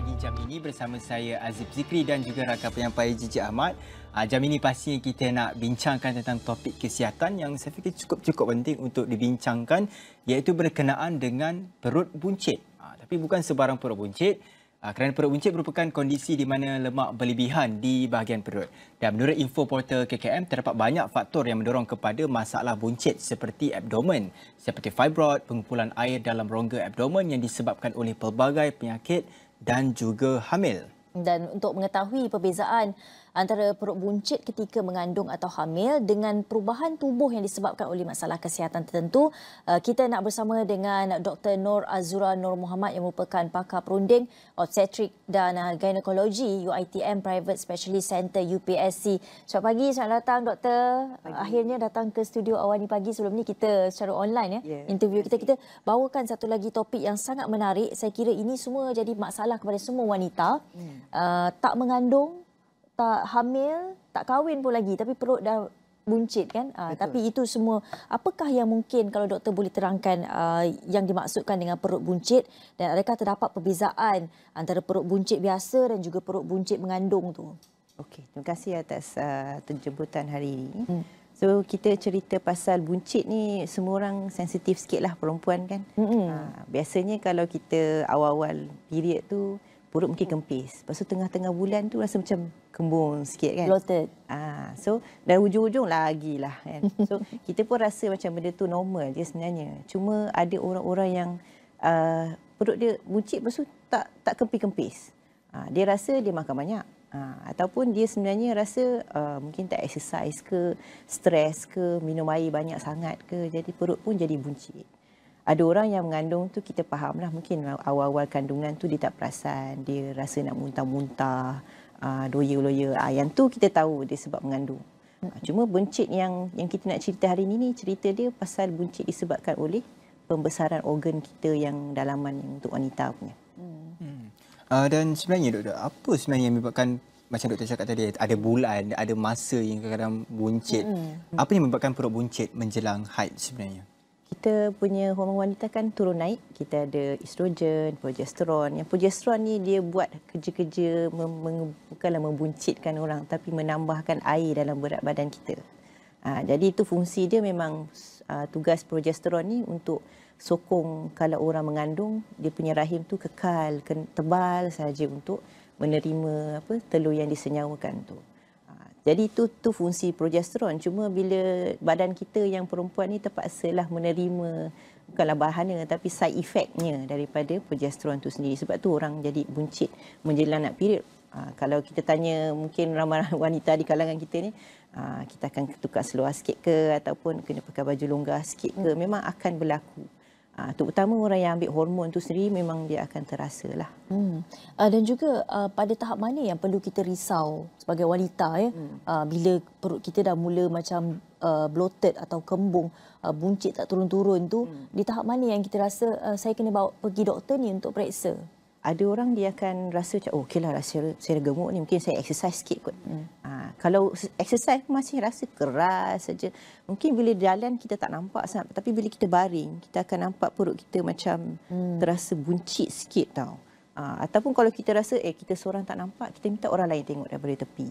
pagi jam ini bersama saya Azib Zikri dan juga rakan penyampai Jiji Ahmad. Jam ini pastinya kita nak bincangkan tentang topik kesihatan yang saya fikir cukup penting untuk dibincangkan, iaitu berkenaan dengan perut buncit. Tapi bukan sebarang perut buncit. Kerana perut buncit merupakan kondisi di mana lemak berlebihan di bahagian perut. Dan menurut info portal KKM, terdapat banyak faktor yang mendorong kepada masalah buncit seperti abdomen, seperti fibroid, pengumpulan air dalam rongga abdomen yang disebabkan oleh pelbagai penyakit dan juga hamil. Dan untuk mengetahui perbezaan antara perut buncit ketika mengandung atau hamil dengan perubahan tubuh yang disebabkan oleh masalah kesihatan tertentu, kita nak bersama dengan Dr. Nur Azura Nur Muhammad yang merupakan pakar perunding obstetrik dan ginekologi UITM Private Specialist Center UPSC. Selamat pagi, selamat datang doktor. Akhirnya datang ke studio Awani Pagi. Sebelum ni kita secara online interview kita bawakan satu lagi topik yang sangat menarik. Saya kira ini semua jadi masalah kepada semua wanita. Tak mengandung, tak hamil, tak kahwin pun lagi, tapi perut dah buncit kan. Tapi itu semua, apakah yang mungkin kalau doktor boleh terangkan yang dimaksudkan dengan perut buncit, dan adakah terdapat perbezaan antara perut buncit biasa dan juga perut buncit mengandung tu? Okey, terima kasih atas penjemputan hari ini. So kita cerita pasal buncit ni, semua orang sensitif sikit lah, perempuan kan. Biasanya kalau kita awal-awal period tu perut mungkin kempis. Lepas tu tengah-tengah bulan tu rasa macam kembung sikit kan. Bloated. So dan hujung-hujung lagi lah kan. So kita pun rasa macam benda tu normal je sebenarnya. Cuma ada orang-orang yang perut dia buncit lepas tu tak kempis-kempis. Dia rasa dia makan banyak. Ataupun dia sebenarnya rasa mungkin tak exercise ke, stres ke, minum air banyak sangat ke. Jadi perut pun jadi buncit. Ada orang yang mengandung tu kita faham lah, mungkin awal-awal kandungan tu dia tak perasan, dia rasa nak muntah-muntah, loya-loya. Yang tu kita tahu dia sebab mengandung. Cuma buncit yang kita nak cerita hari ini, cerita dia pasal buncit disebabkan oleh pembesaran organ kita yang dalaman yang untuk wanita punya. Dan sebenarnya doktor, apa sebenarnya yang menyebabkan, macam doktor cakap tadi, ada bulan, ada masa yang kadang-kadang buncit. Apa yang menyebabkan perut buncit menjelang haid sebenarnya? Kita punya hormon wanita kan turun naik. Kita ada estrogen, progesteron. Yang progesteron ni dia buat kerja-kerja bukanlah membuncitkan orang, tapi menambahkan air dalam berat badan kita. Jadi itu fungsi dia memang, tugas progesteron ni untuk sokong kalau orang mengandung, dia punya rahim tu kekal, tebal saja untuk menerima telur yang disenyawakan tu. Jadi itu fungsi progesteron. Cuma bila badan kita yang perempuan ni terpaksalah menerima, bukanlah bahana tapi side effectnya daripada progesteron tu sendiri. Sebab tu orang jadi buncit menjelang nak period. Kalau kita tanya mungkin ramai wanita di kalangan kita ni, kita akan tukar seluar sikit ke, ataupun kena pakai baju longgar sikit ke, memang akan berlaku. Terutama orang yang ambil hormon tu sendiri memang dia akan terasa lah. Dan juga pada tahap mana yang perlu kita risau sebagai wanita bila perut kita dah mula macam bloated atau kembung, buncit tak turun-turun tu, di tahap mana yang kita rasa saya kena bawa pergi doktor ni untuk periksa? Ada orang dia akan rasa macam, okeylah saya gemuk ni, mungkin saya exercise sikit kot. Kalau exercise masih rasa keras saja. Mungkin bila jalan kita tak nampak sangat, tapi bila kita baring, kita akan nampak perut kita macam terasa buncit sikit tau. Ataupun kalau kita rasa kita seorang tak nampak, kita minta orang lain tengok daripada tepi.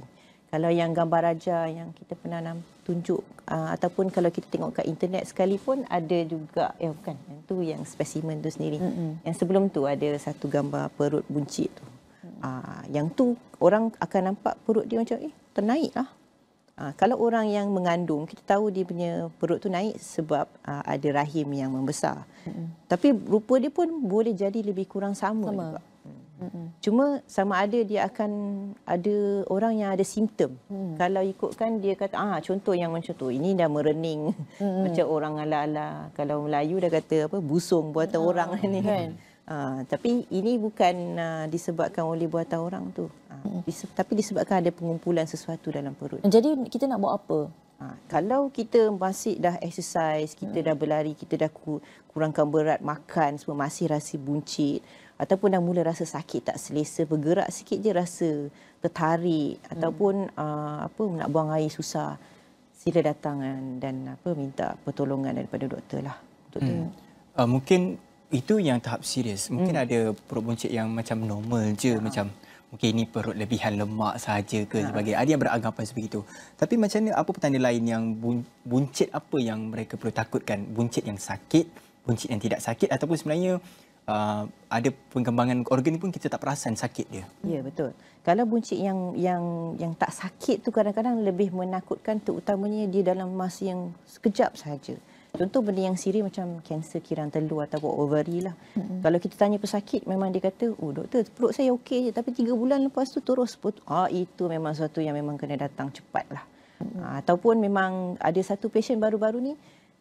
Kalau yang gambar raja yang kita pernah tunjuk, ataupun kalau kita tengok kat internet sekalipun, ada juga, bukan, yang tu yang spesimen tu sendiri. Yang sebelum tu ada satu gambar perut buncit tu. Yang tu orang akan nampak perut dia macam ternaik lah. Kalau orang yang mengandung, kita tahu dia punya perut tu naik sebab ada rahim yang membesar. Tapi rupa dia pun boleh jadi lebih kurang sama juga. Cuma sama ada dia akan ada orang yang ada simptom. Kalau ikutkan dia kata, contoh yang macam tu, ini dah merening. Macam orang ala-ala, kalau Melayu dah kata busung buatan orang ni kan. Tapi ini bukan disebabkan oleh buatan orang tu. Tapi disebabkan ada pengumpulan sesuatu dalam perut. Jadi kita nak buat apa? Kalau kita masih dah exercise, kita dah berlari, kita dah kurangkan berat, makan semua masih rasa buncit, ataupun dah mula rasa sakit, tak selesa, bergerak sikit je rasa tertarik, ataupun nak buang air susah, sila datang dan minta pertolongan daripada doktor lah. Mungkin Itu yang tahap serius. Mungkin ada perut buncit yang macam normal je, macam mungkin ini perut lebihan lemak saja ke sebagainya. Ada yang beranggapan sebegitu. Tapi macam mana, apa petanda lain yang buncit apa yang mereka perlu takutkan? Buncit yang sakit, buncit yang tidak sakit, ataupun sebenarnya ada pengembangan organ pun kita tak perasan sakit dia. Ya, betul. Kalau buncit yang tak sakit tu kadang-kadang lebih menakutkan, terutamanya dia dalam masa yang sekejap saja. Contoh benda yang serius macam kanser kiran telur ataupun ovary lah. Kalau kita tanya pesakit, memang dia kata, oh doktor, perut saya okey je, tapi 3 bulan lepas tu terus putus. Itu memang sesuatu yang memang kena datang cepat lah. Ataupun memang ada satu pasien baru-baru ni,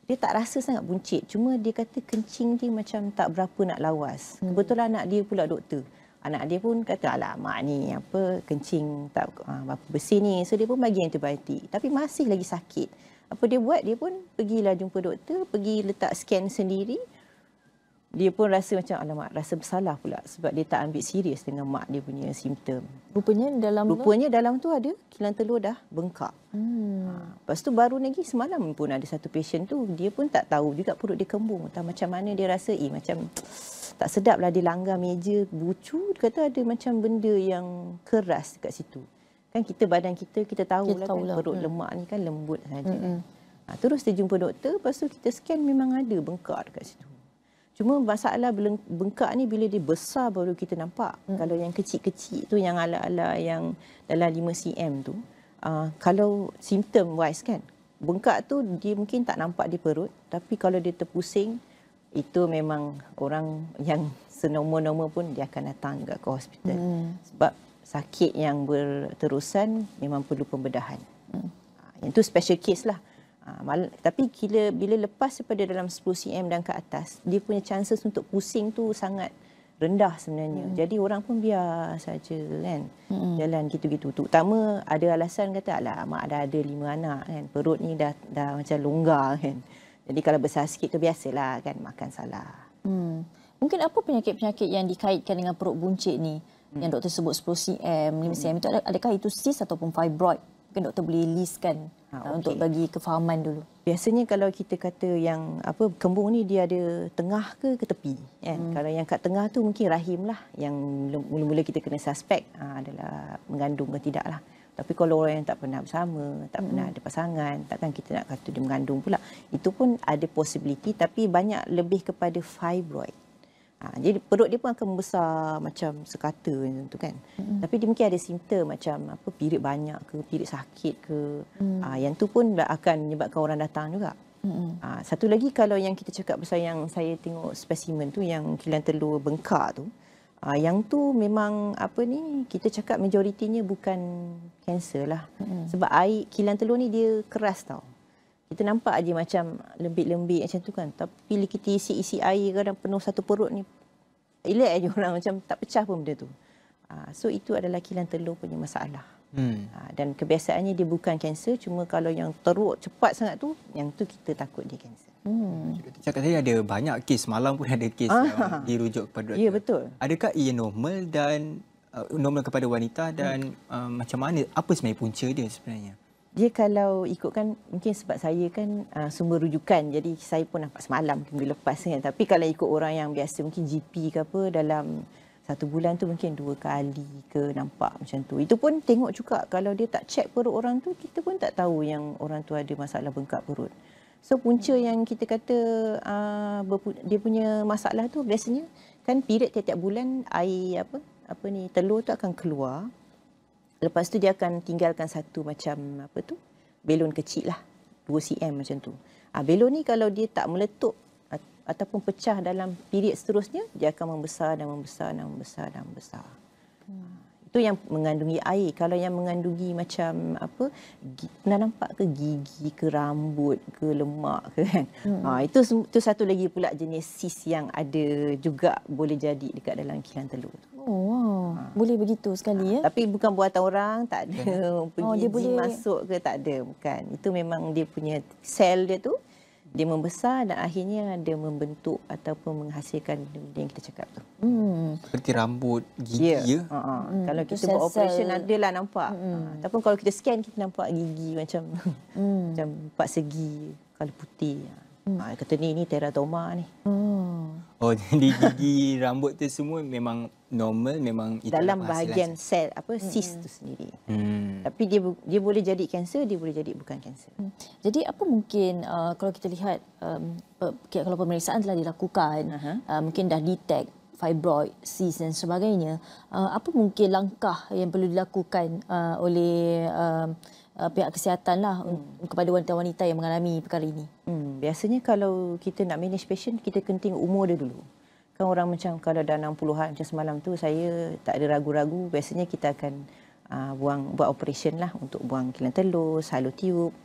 dia tak rasa sangat buncit. Cuma dia kata kencing dia macam tak berapa nak lawas. Kebetulan anak dia pula doktor. Anak dia pun kata, alah mak ni kencing tak berapa bersih ni. So dia pun bagi antibiotik. Tapi masih lagi sakit. Apa dia buat? Dia pun pergilah jumpa doktor, pergi letak scan sendiri. Dia pun rasa macam, alamak, rasa bersalah pula sebab dia tak ambil serius dengan mak dia punya simptom. Rupanya dalam tu ada kilang telur dah bengkak. Lepas tu baru lagi semalam pun ada satu pasien tu, dia pun tak tahu juga perut dia kembung. Tak macam mana dia rasa, macam tak sedap lah, dia langgar meja, bucu, dia kata ada macam benda yang keras dekat situ. Kan badan kita tahu lah kan, perut lemak ni kan lembut saja. Terus dia jumpa doktor, lepas tu kita scan memang ada bengkak dekat situ. Cuma masalah bengkak ni bila dia besar baru kita nampak. Kalau yang kecil-kecil tu, yang ala-ala yang dalam 5 cm tu, kalau simptom wise kan, bengkak tu dia mungkin tak nampak di perut, tapi kalau dia terpusing, itu memang orang yang senormal-normal pun dia akan datang juga ke hospital. Sebab sakit yang berterusan memang perlu pembedahan. Yang tu special case lah. Tapi bila lepas daripada dalam 10 cm dan ke atas, dia punya chances untuk pusing tu sangat rendah sebenarnya. Jadi orang pun biar saja kan jalan gitu-gitu. Terutama ada alasan kata, alah mak dah ada 5 anak kan, perut ni dah macam longgar kan. Jadi kalau besar sikit tu biasalah kan, makan salah. Mungkin apa penyakit-penyakit yang dikaitkan dengan perut buncit ni? Yang doktor sebut 10 cm, 5 cm itu, adakah itu cyst ataupun fibroid? Mungkin doktor boleh listkan untuk bagi kefahaman dulu. Biasanya kalau kita kata yang kembung ni dia ada tengah ke tepi kan. Kalau yang kat tengah tu mungkin rahim lah yang mula-mula kita kena suspek adalah mengandung ke tidak lah. Tapi kalau orang yang tak pernah bersama, tak pernah ada pasangan, takkan kita nak kata dia mengandung pula. Itu pun ada possibility, tapi banyak lebih kepada fibroid. Jadi perut dia pun akan membesar macam sekata tu kan. Tapi dia mungkin ada simptom macam pirit banyak ke, pirit sakit ke. Yang tu pun akan menyebabkan orang datang juga. Satu lagi, kalau yang kita cakap pasal yang saya tengok spesimen tu, yang kilang telur bengkak tu, yang tu memang kita cakap majoritinya bukan kanser lah. Sebab air kilang telur ni dia keras tau. Kita nampak aja macam lembik-lembik macam tu kan. Tapi bila kita isi air kadang penuh satu perut ni, elak aja orang macam tak pecah pun benda tu. So itu adalah kilang telur punya masalah. Dan kebiasaannya dia bukan kanser, cuma kalau yang teruk cepat sangat tu, yang tu kita takut dia kanser. Cakap tadi ada banyak kes, malam pun ada kes yang dirujuk kepada doktor. Ya, betul. Adakah ia normal dan normal kepada wanita dan macam mana, apa sebenarnya punca dia sebenarnya? Dia kalau ikutkan, mungkin sebab saya kan sumber rujukan, jadi saya pun nampak semalam minggu lepas kan. Tapi kalau ikut orang yang biasa, mungkin GP ke apa, dalam 1 bulan tu mungkin 2 kali ke nampak macam tu. Itu pun tengok juga, kalau dia tak check perut orang tu, kita pun tak tahu yang orang tu ada masalah bengkak perut. So punca yang kita kata dia punya masalah tu biasanya kan period tiap-tiap bulan air telur tu akan keluar. Lepas tu dia akan tinggalkan satu macam belon kecil lah, 2 cm macam tu. Belon ni kalau dia tak meletup ataupun pecah dalam period seterusnya, dia akan membesar dan membesar dan membesar dan membesar. Itu yang mengandungi air. Kalau yang mengandungi macam pernah nampak ke gigi ke rambut ke lemak ke kan. Itu satu lagi pula jenis cyst yang ada juga boleh jadi dekat dalam kilang telur. Oh wow. Boleh begitu sekali ya. Tapi bukan buatan orang, tak ada pergi dia boleh masuk ke, tak ada, bukan. Itu memang dia punya sel dia tu, dia membesar dan akhirnya dia membentuk ataupun menghasilkan benda yang kita cakap tu. Seperti rambut, gigi ya. Kalau kita buat operation adalah nampak. Ataupun kalau kita scan kita nampak gigi macam macam 4 segi, kalau putih. Kata ni teratoma ni. Oh, jadi gigi rambut tu semua memang normal, memang itu Dalam adalah hasil bahagian sel cyst tu sendiri. Tapi dia boleh jadi kanser, dia boleh jadi bukan kanser. Jadi apa mungkin kalau kita lihat kalau pemeriksaan telah dilakukan, mungkin dah detect fibroid, cyst dan sebagainya, apa mungkin langkah yang perlu dilakukan oleh pihak kesihatan lah kepada wanita-wanita yang mengalami perkara ini? Biasanya kalau kita nak manage patient, kita kena tengok umur dia dulu. Kan orang macam kalau dah 60-an macam semalam tu, saya tak ada ragu-ragu, biasanya kita akan buat operation lah untuk buang kilang telur, halotiup,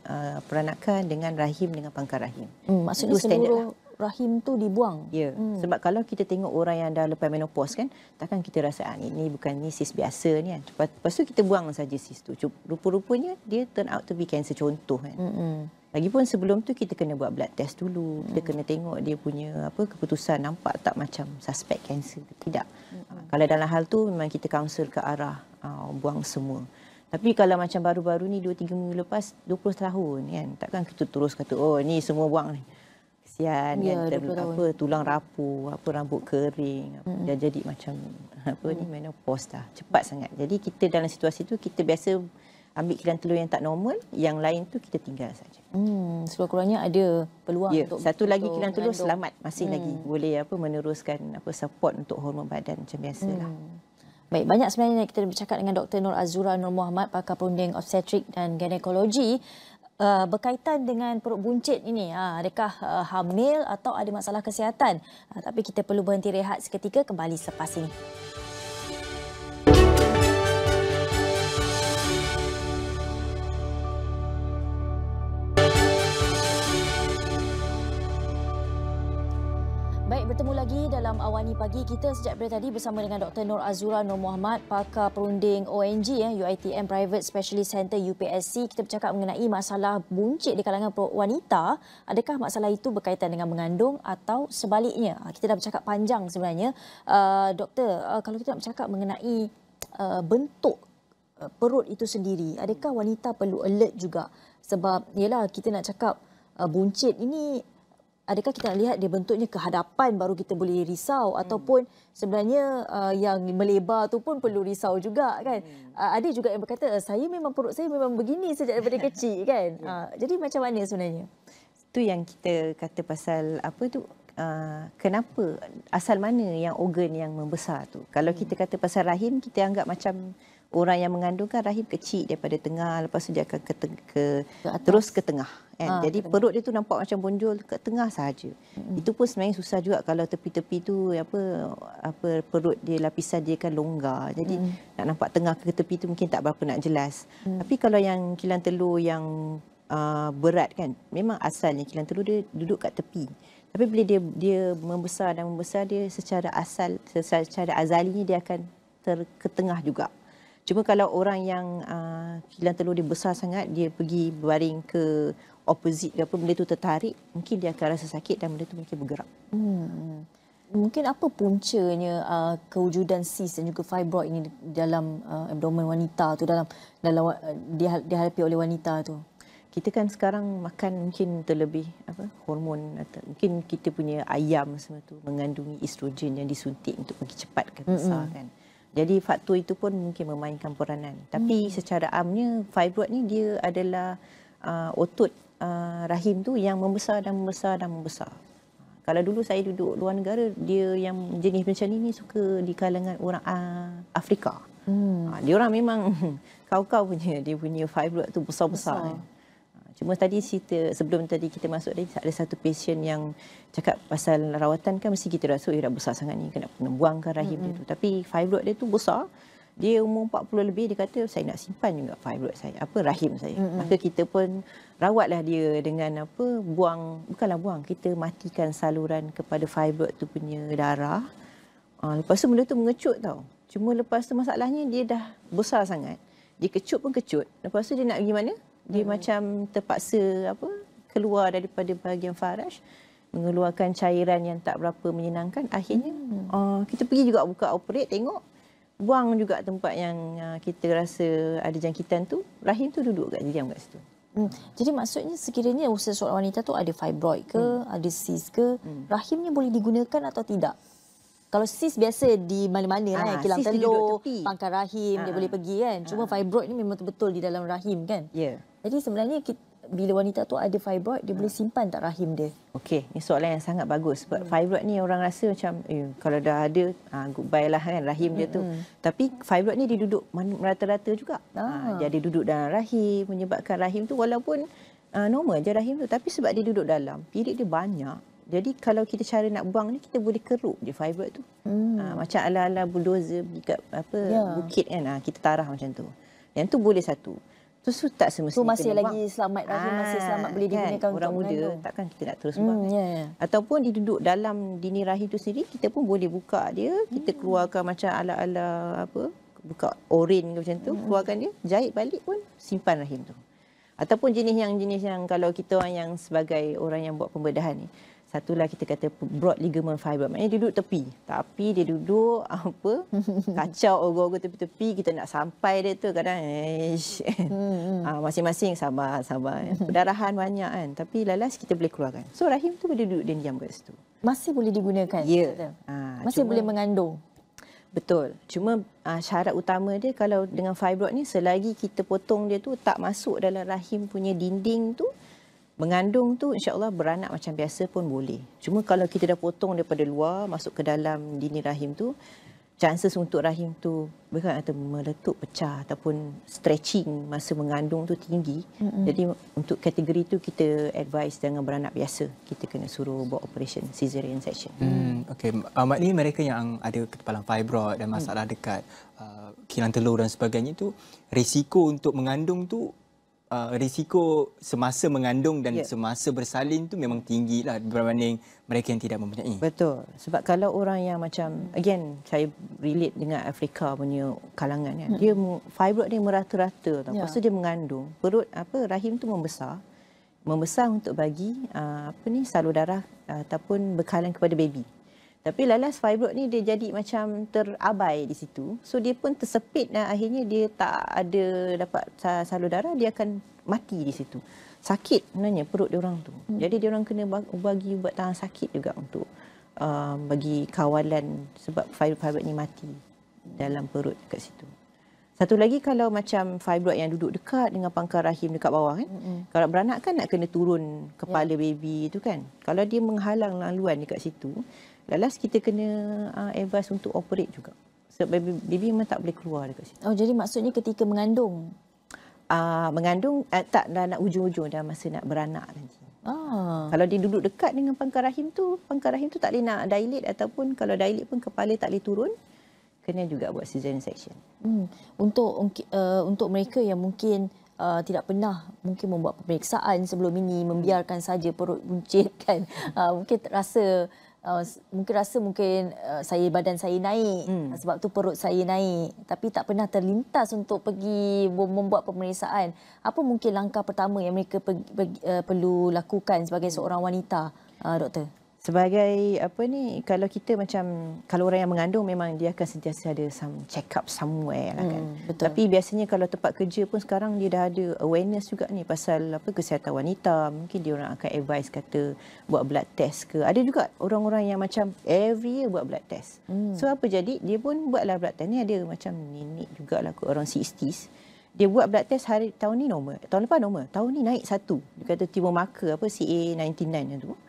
peranakan dengan rahim dengan pangkal rahim. Maksudnya seluruh rahim tu dibuang? Ya, sebab kalau kita tengok orang yang dah lepas menopause kan, takkan kita rasa ni bukan ni sis biasa ni kan. Lepas tu kita buang saja sis tu. Rupa-rupanya dia turn out to be cancer, contoh kan. Lagipun sebelum tu kita kena buat blood test dulu. Kita kena tengok dia punya keputusan, nampak tak macam suspek kanser ke tidak. Kalau dalam hal tu memang kita counsel ke arah buang semua. Tapi kalau macam baru-baru ni 2-3 minggu lepas 20 tahun kan, takkan kita terus kata ni semua buang ni. Kesian kan, tulang rapuh, rambut kering, dah jadi macam menopause dah. Cepat sangat. Jadi kita dalam situasi tu kita biasa ambil kilang telur yang tak normal, yang lain tu kita tinggal saja. Sekurang-kurangnya ada peluang untuk satu lagi kilang telur selamat, masih lagi boleh meneruskan support untuk hormon badan macam biasalah. Baik, banyak sebenarnya kita bercakap dengan Dr. Nur Azura Nur Muhammad, pakar perunding obstetrik dan ginekologi berkaitan dengan perut buncit ini. Adakah hamil atau ada masalah kesihatan? Tapi kita perlu berhenti rehat seketika, kembali selepas ini. Baik, bertemu lagi dalam Awani Pagi kita sejak daripada tadi bersama dengan Dr. Nur Azura Nur Muhammad, pakar perunding ONG, UiTM Private Specialist Center UPSC. Kita bercakap mengenai masalah buncit di kalangan wanita. Adakah masalah itu berkaitan dengan mengandung atau sebaliknya? Kita dah bercakap panjang sebenarnya. Doktor, kalau kita nak bercakap mengenai bentuk perut itu sendiri, adakah wanita perlu alert juga? Sebab yalah, kita nak cakap buncit ini, adakah kita nak lihat dia bentuknya ke hadapan baru kita boleh risau, ataupun sebenarnya yang melebar tu pun perlu risau juga kan? Ada juga yang berkata perut saya memang begini sejak daripada kecil kan? Jadi macam mana sebenarnya? Itu yang kita kata pasal kenapa, asal mana yang organ yang membesar tu. Kalau kita kata pasal rahim, kita anggap macam orang yang mengandungkan rahim kecil daripada tengah, lepas tu dia akan terus ke tengah. Jadi perut dia tu nampak macam bonjol ke tengah sahaja. Itu pun sebenarnya susah juga kalau tepi-tepi tu perut dia, lapisan dia kan longgar. Jadi nak nampak tengah ke tepi tu mungkin tak berapa nak jelas. Tapi kalau yang kilang telur yang berat kan, memang asalnya kilang telur dia duduk kat tepi. Tapi bila dia membesar dia secara azalinya dia akan ke tengah juga. Cuma kalau orang yang kilang telur dia besar sangat, dia pergi baring ke opposite ke benda tu tertarik, mungkin dia akan rasa sakit dan benda tu mungkin bergerak. Mungkin apa puncanya kewujudan cyst dan juga fibroid ini dalam abdomen wanita tu, dalam dihadapi oleh wanita tu? Kita kan sekarang makan mungkin terlebih hormon, atau mungkin kita punya ayam semua tu mengandungi estrogen yang disuntik untuk bagi cepat ke besar kan. Jadi faktor itu pun mungkin memainkan peranan. Tapi secara amnya fibroid ni dia adalah otot rahim tu yang membesar. Kalau dulu saya duduk luar negara, dia yang jenis macam ni suka di kalangan orang Afrika. Dia orang memang kau-kau punya, dia punya fibroid tu besar-besar. Cuma tadi sebelum tadi kita masuk tadi, ada satu pasien yang cakap pasal rawatan kan, mesti kita rasa dah besar sangat ni, kena buangkan rahim dia tu. Tapi fibroid dia tu besar. Dia umur 40 lebih, dia kata saya nak simpan juga fibroid saya, rahim saya. Maka kita pun rawatlah dia dengan bukanlah buang, kita matikan saluran kepada fibroid tu punya darah. Lepas tu benda tu mengecut tau. Cuma lepas tu masalahnya dia dah besar sangat. Dia kecut pun kecut. Lepas tu dia nak pergi mana? Dia macam terpaksa keluar daripada bahagian faraj, mengeluarkan cairan yang tak berapa menyenangkan. Akhirnya kita pergi juga buka operate, tengok, buang juga tempat yang kita rasa ada jangkitan tu, rahim tu duduk kat diam kat situ. Jadi maksudnya sekiranya seseorang wanita tu ada fibroid ke, ada cyst ke, rahimnya boleh digunakan atau tidak? Kalau cyst biasa di mana-mana lah, kilang cyst dia duduk telur, tepi. pangkal rahim dia boleh pergi kan. Cuma fibroid ni memang betul di dalam rahim kan. Ya. Jadi sebenarnya bila wanita tu ada fibroid, dia boleh simpan tak rahim dia? Okey, ni soalan yang sangat bagus. Sebab fibroid ni orang rasa macam kalau dah ada goodbye lah kan rahim dia tu. Tapi fibroid ni dia duduk merata-rata juga. Dia ada duduk dalam rahim, menyebabkan rahim tu walaupun normal je rahim tu, tapi sebab dia duduk dalam, period dia banyak. Jadi kalau kita cara nak buang ni, kita boleh keruk je fibroid tu. Macam ala-ala bulldozer pergi kat bukit kan, kita tarah macam tu. Yang tu boleh satu. Tu tak semestinya tu masih lagi selamat, rahim masih selamat, boleh digunakan kan? untuk Orang muda mengandung. takkan kita nak terus buang. Ataupun dia duduk dalam dini rahim tu sendiri, kita pun boleh buka dia, kita keluarkan macam ala-ala buka oren macam tu, keluarkan dia, jahit balik pun simpan rahim tu. Ataupun jenis yang kalau kita orang yang sebagai orang yang buat pembedahan ni, satulah kita kata broad ligament fiber. Maknanya dia duduk tepi. Tapi dia duduk kacau ogo-ogo tepi-tepi. Kita nak sampai dia tu kadang masing-masing sabar. Perdarahan banyak kan. Tapi lalas kita boleh keluarkan. So rahim tu boleh duduk dan diam kat situ. Masih boleh digunakan? Ya. Masih boleh mengandung? Betul. Cuma syarat utama dia kalau dengan fibroid ni, selagi kita potong dia tu tak masuk dalam rahim punya dinding tu, mengandung tu insya-Allah beranak macam biasa pun boleh. Cuma kalau kita dah potong daripada luar masuk ke dalam dinding rahim tu, chances untuk rahim tu bukan kata meletup, pecah ataupun stretching masa mengandung tu tinggi. Jadi untuk kategori tu kita advise jangan beranak biasa. Kita kena suruh buat operation cesarean section. Okey, maknanya mereka yang ada ketebalan fibroid dan masalah dekat kilang telur dan sebagainya tu, risiko untuk mengandung tu risiko semasa mengandung dan semasa bersalin tu memang tinggi lah berbanding mereka yang tidak mempunyai. Betul. Sebab kalau orang yang macam, again, saya relate dengan Afrika punya kalangan kan. Dia fibroid dia merata-rata tau. Lepas tu dia mengandung, perut rahim tu membesar untuk bagi salur darah ataupun bekalan kepada baby. Tapi lalas fibroid ni dia jadi macam terabai di situ. So dia pun tersepit dan akhirnya dia tak ada dapat salur darah, dia akan mati di situ. Sakit sebenarnya perut dia orang tu. Jadi dia orang kena bagi ubat tahan sakit juga untuk bagi kawalan sebab fibroid ni mati dalam perut dekat situ. Satu lagi kalau macam fibroid yang duduk dekat dengan pangkal rahim dekat bawah kan. Kalau beranak kan nak kena turun kepala baby tu kan. Kalau dia menghalang laluan dekat situ, lalas kita kena advise untuk operate juga. Sebab baby memang tak boleh keluar dekat situ. Oh, jadi maksudnya ketika mengandung? Mengandung tak dah nak ujung-ujung dah masa nak beranak nanti. Kalau dia duduk dekat dengan pangkal rahim tu tak boleh nak dilate ataupun kalau dilate pun kepala tak boleh turun, kena juga buat cesarean section. Untuk mereka yang mungkin tidak pernah mungkin membuat pemeriksaan sebelum ini, membiarkan saja perut buncit kan, mungkin rasa badan saya naik, sebab tu perut saya naik, tapi tak pernah terlintas untuk pergi membuat pemeriksaan. Apa mungkin langkah pertama yang mereka perlu lakukan sebagai seorang wanita, doktor? Sebagai kalau kita macam, kalau orang yang mengandung memang dia akan sentiasa ada some check up somewhere lah kan. Betul. Tapi biasanya kalau tempat kerja pun sekarang dia dah ada awareness juga ni pasal kesihatan wanita. Mungkin dia orang akan advise kata buat blood test ke. Ada juga orang-orang yang macam every year buat blood test. So apa jadi, dia pun buatlah blood test ni. Ada macam nenek jugalah orang 60s. Dia buat blood test tahun ni normal. Tahun lepas normal. Tahun ni naik 1. Dia kata tumor marker CA99 tu.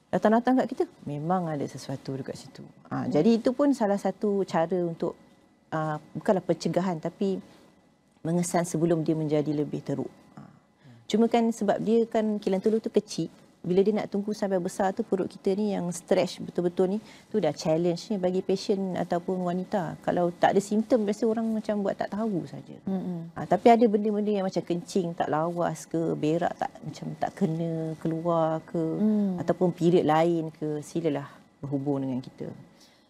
Datang-datang kat kita, memang ada sesuatu dekat situ. Jadi itu pun salah satu cara untuk, bukanlah pencegahan, tapi mengesan sebelum dia menjadi lebih teruk. Cuma kan sebab dia kan kilang telur tu kecil, bila dia nak tunggu sampai besar tu perut kita ni yang stretch betul-betul ni, tu dah challenge ni bagi pasien ataupun wanita. Kalau tak ada simptom, biasa orang macam buat tak tahu saja. Tapi ada benda-benda yang macam kencing tak lawas ke, berak macam tak kena keluar ke, ataupun period lain ke, silalah berhubung dengan kita.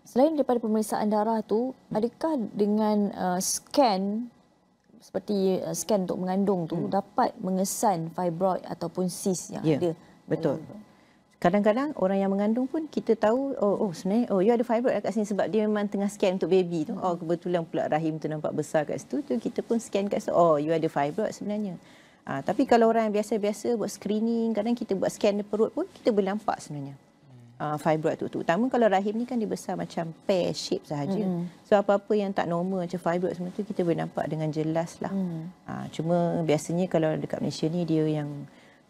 Selain daripada pemeriksaan darah tu, adakah dengan scan seperti scan untuk mengandung tu dapat mengesan fibroid ataupun cyst yang ada? Betul. Kadang-kadang orang yang mengandung pun kita tahu, sebenarnya you ada fibroid kat sini sebab dia memang tengah scan untuk baby tu. Kebetulan pula rahim tu nampak besar kat situ, tu kita pun scan kat situ. You ada fibroid sebenarnya. Tapi kalau orang yang biasa-biasa buat screening, kadang kita buat scan perut pun kita boleh nampak sebenarnya. Fibroid tu. Terutama kalau rahim ni kan dia besar macam pear shape sahaja. So apa-apa yang tak normal macam fibroid semua tu kita boleh nampak dengan jelas lah. Cuma biasanya kalau dekat Malaysia ni dia yang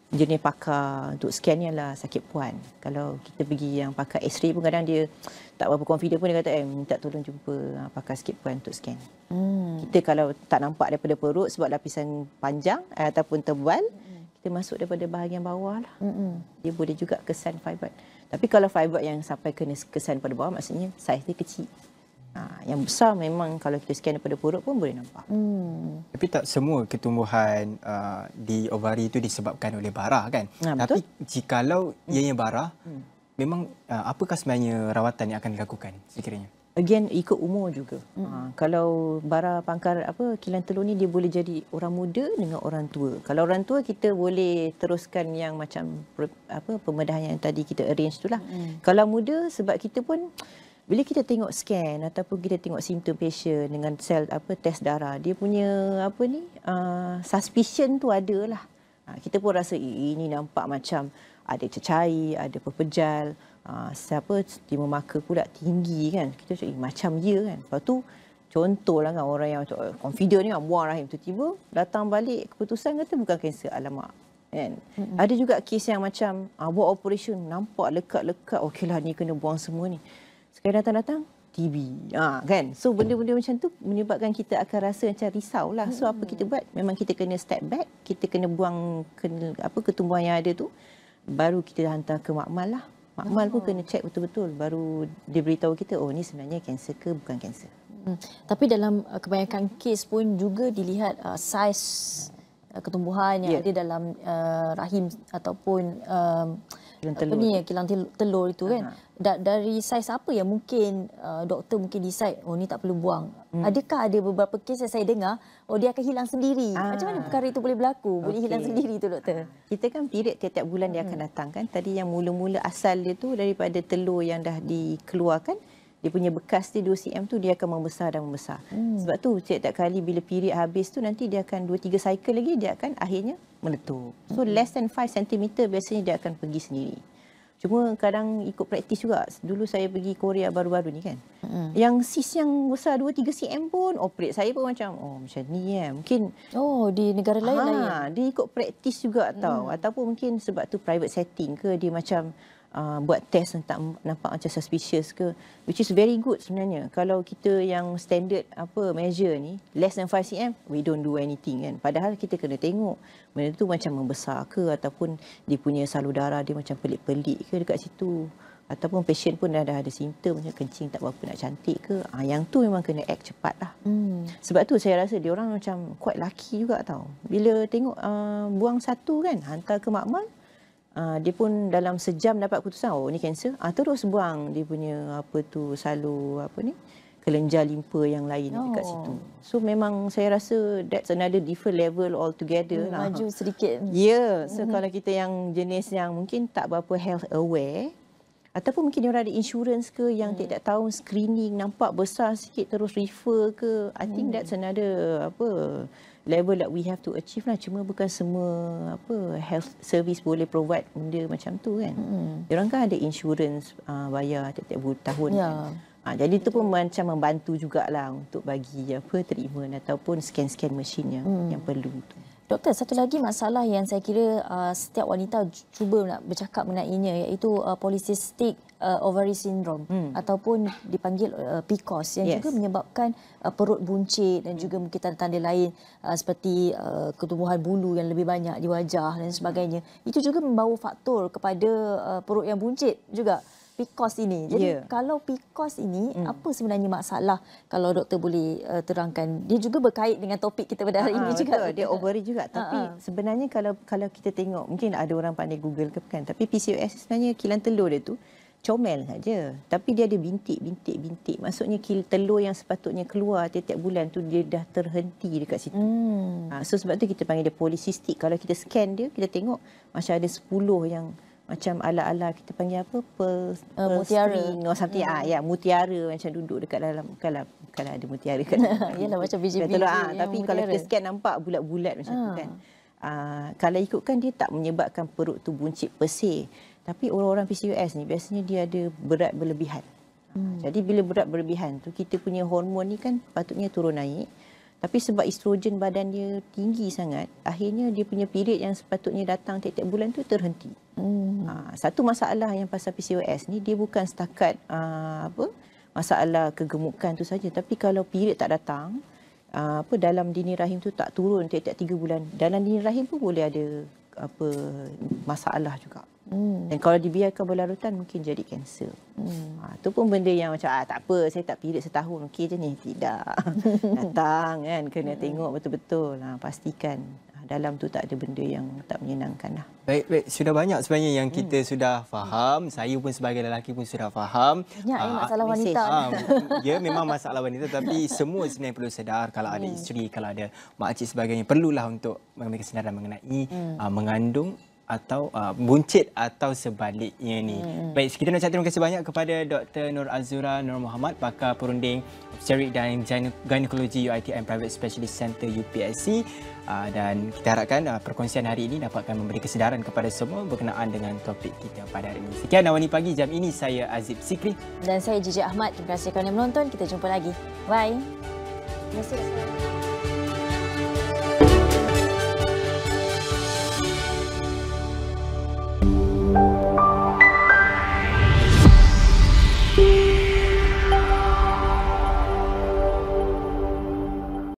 jenis pakar untuk scan ni adalah sakit puan. Kalau kita pergi yang pakar X-ray pun kadang dia tak berapa confident pun dia kata minta tolong jumpa pakar sakit puan untuk scan. Kita kalau tak nampak daripada perut sebab lapisan panjang ataupun tebal, kita masuk daripada bahagian bawah lah. Dia boleh juga kesan fibroid. Tapi kalau fibroid yang sampai kena kesan pada bawah maksudnya saiz dia kecil. Yang besar memang kalau kita scan daripada perut pun boleh nampak. Tapi tak semua ketumbuhan di ovari itu disebabkan oleh bara kan? Tapi jikalau ianya bara, memang apakah sebenarnya rawatan yang akan dilakukan sekiranya? Again ikut umur juga. Kalau bara pangkar kilang telur ni dia boleh jadi orang muda dengan orang tua. Kalau orang tua kita boleh teruskan yang macam pembedahan yang tadi kita arrange tu lah. Kalau muda sebab kita pun bila kita tengok scan ataupun kita tengok simptom patient dengan sel test darah, dia punya suspicion tu ada lah. Kita pun rasa ini nampak macam ada cecair, ada pepejal, stimulus maka pula tinggi kan. Kita cakap macam ya kan. Lepas tu contohlah kan orang yang confident ni buang rahim tiba-tiba datang balik keputusan kata bukan kanser, alamak. Kan? Ada juga kes yang macam buat operation nampak lekat-lekat, okeylah ni kena buang semua ni. Sekali datang-datang TB. Kan? So benda-benda macam tu menyebabkan kita akan rasa macam risau lah. So apa kita buat? Memang kita kena step back, kita kena buang ketumbuhan yang ada tu, baru kita hantar ke makmal lah. Makmal pun kena check betul-betul, baru dia beritahu kita ni sebenarnya kanser ke bukan kanser. Tapi dalam kebanyakan kes pun juga dilihat saiz ketumbuhan yang ada dalam rahim ataupun kilang telur itu kan. Dari saiz apa yang mungkin doktor mungkin decide ni tak perlu buang. Adakah ada beberapa kes yang saya dengar dia akan hilang sendiri. Macam mana perkara itu boleh berlaku? Boleh hilang sendiri tu doktor? Kita kan period tiap-tiap bulan dia akan datang kan. Tadi yang mula-mula asal dia tu daripada telur yang dah dikeluarkan, dia punya bekas dia 2 cm tu dia akan membesar dan membesar. Sebab tu tiap-tiap kali bila period habis tu nanti dia akan 2-3 cycle lagi dia akan akhirnya meletup. So less than 5 cm biasanya dia akan pergi sendiri. Cuma kadang ikut praktis juga. Dulu saya pergi Korea baru-baru ni kan. Yang sis yang besar 2-3 cm pun operate. Saya pun macam macam ni mungkin di negara lain dia ikut praktis juga tau. Ataupun mungkin sebab tu private setting ke dia macam buat test nampak macam suspicious ke, which is very good sebenarnya. Kalau kita yang standard measure ni less than 5 cm we don't do anything kan, padahal kita kena tengok benda tu macam membesar ke ataupun dia punya salur darah dia macam pelik-pelik ke dekat situ, ataupun patient pun dah ada simptom macam kencing tak berapa nak cantik ke, yang tu memang kena act cepat lah. Sebab tu saya rasa dia orang macam quite lucky juga tau, bila tengok buang satu kan hantar ke makmal, dia pun dalam sejam dapat keputusan ni kanser, terus buang dia punya salur kelenjar limpa yang lain dekat situ. So memang saya rasa that's another different level altogether lah. Maju sedikit. So kalau kita yang jenis yang mungkin tak berapa health aware, ataupun mungkin dia orang ada insurance ke yang tiap-tiap tahun screening nampak besar sikit terus refer ke, I think that's another level that we have to achieve lah. Cuma bukan semua health service boleh provide benda macam tu kan. Diorang kan ada insurance bayar tiap-tiap tahun kan. Jadi itu pun macam membantu jugalah untuk bagi treatment ataupun scan-scan machine yang perlu tu. Doktor, satu lagi masalah yang saya kira setiap wanita cuba nak bercakap mengenainya, iaitu polycystic ovary syndrome ataupun dipanggil PCOS yang juga menyebabkan perut buncit dan juga mungkin tanda-tanda lain seperti ketumbuhan bulu yang lebih banyak di wajah dan sebagainya. Itu juga membawa faktor kepada perut yang buncit juga. PCOS ini. Jadi kalau PCOS ini apa sebenarnya masalah, kalau doktor boleh terangkan? Dia juga berkait dengan topik kita pada hari ini juga. Dia ovary juga, tapi sebenarnya kalau kita tengok, mungkin ada orang pandai Google ke kan, tapi PCOS sebenarnya kilang telur dia tu comel saja, tapi dia ada bintik. Maksudnya telur yang sepatutnya keluar tiap-tiap bulan tu dia dah terhenti dekat situ. So sebab tu kita panggil dia polycystic. Kalau kita scan dia, kita tengok macam ada 10 yang macam ala-ala kita panggil mutiara or something. Mutiara macam duduk dekat dalam, kalau ada mutiara kat dalam. Yalah macam biji-biji. Tapi kalau kita scan nampak bulat-bulat macam tu kan. Kalau ikutkan dia tak menyebabkan perut tu buncit per se. Tapi orang-orang PCOS ni biasanya dia ada berat berlebihan. Jadi bila berat berlebihan tu kita punya hormon ni kan patutnya turun naik. Tapi sebab estrogen badan dia tinggi sangat, akhirnya dia punya period yang sepatutnya datang tiap-tiap bulan tu terhenti. Satu masalah yang pasal PCOS ni dia bukan setakat masalah kegemukan tu saja, tapi kalau period tak datang, dalam dini rahim tu tak turun tiap-tiap 3 bulan, dalam dini rahim pun boleh ada masalah juga. Dan kalau dibiarkan berlarutan mungkin jadi kanser. Itu pun benda yang macam tak apa, saya tak period setahun, okey je ni. Tidak. Datang kan, kena tengok betul-betul. Pastikan dalam tu tak ada benda yang tak menyenangkan lah. Baik. Sudah banyak sebenarnya yang kita sudah faham. Saya pun sebagai lelaki pun sudah faham. Banyak masalah wanita. Ya, memang masalah wanita. Tapi semua sebenarnya perlu sedar. Kalau ada isteri, kalau ada makcik sebagainya, perlulah untuk mengambil kesedaran mengenai mengandung atau buncit atau sebaliknya ni. Baik, kita nak ucap terima kasih banyak kepada Dr. Nur Azura Nur Muhammad, pakar perunding obstetrik dan gynecology UiTM Private Specialist Center UPSC, dan kita harapkan perkongsian hari ini dapatkan memberi kesedaran kepada semua berkenaan dengan topik kita pada hari ini. Sekian Awani Pagi jam ini, saya Azib Zikri dan saya Gigi Ahmad. Terima kasih kerana menonton. Kita jumpa lagi. Bye. Terima kasih.